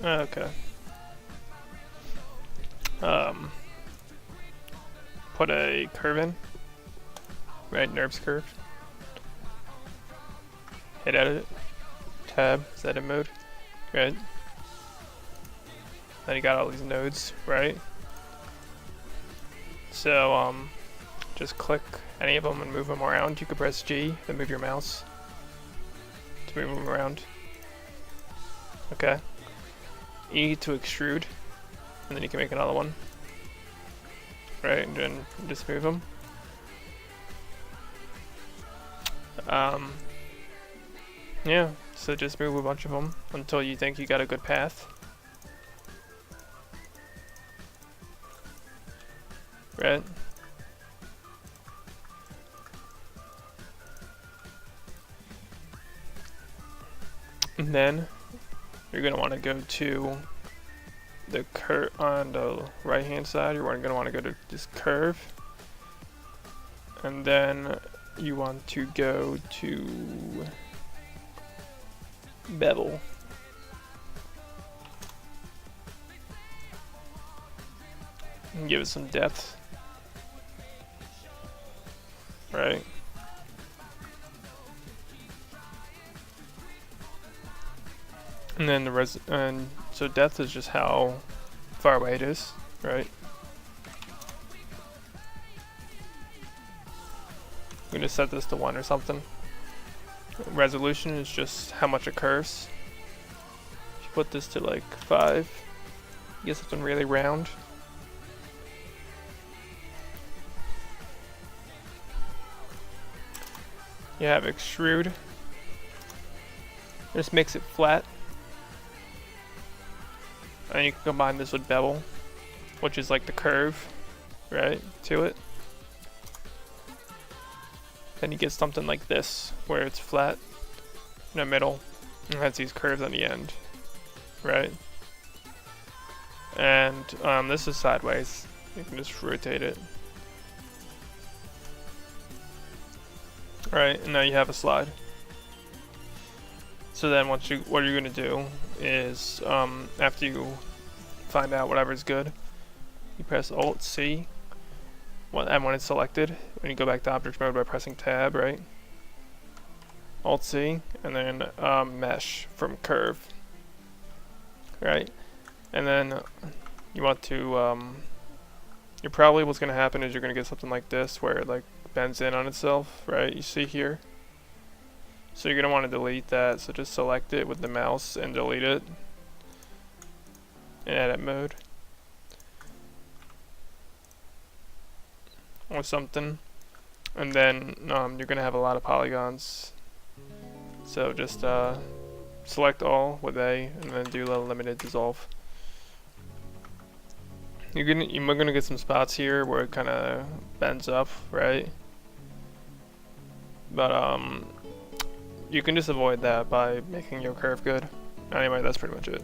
Okay. Put a curve in. Right, NURBS curve. Hit edit. Tab, is edit mode. Right. Then you got all these nodes, right? So, just click any of them and move them around. You could press G, then move your mouse to move them around. Okay. E to extrude, and then you can make another one. Right, and then just move them. Yeah, so just move a bunch of them until you think you got a good path. Right? And then you're going to want to go to the curve on the right hand side. You're going to want to go to this curve, and then you want to go to bevel. And give it some depth. Right? And then so depth is just how far away it is, right? I'm gonna set this to 1 or something. Resolution is just how much it curves. If you put this to like 5, you get something really round. You have extrude. Just makes it flat. And you can combine this with bevel, which is like the curve, right, to it. Then you get something like this, where it's flat in the middle and has these curves on the end, right? And this is sideways. You can just rotate it. Alright, and now you have a slide. So then what you're gonna do is after you find out whatever's good, you press Alt C, and when it's selected, when you go back to object mode by pressing Tab, right? Alt C, and then mesh from curve, right? And then you want to you're probably what's gonna happen is you're gonna get something like this where it like bends in on itself, right? You see here. So you're going to want to delete that, so just select it with the mouse and delete it in edit mode or something, and then you're going to have a lot of polygons, so just select all with A and then do a limited dissolve. You're gonna get some spots here where it kind of bends up, right? But you can just avoid that by making your curve good. Anyway, that's pretty much it.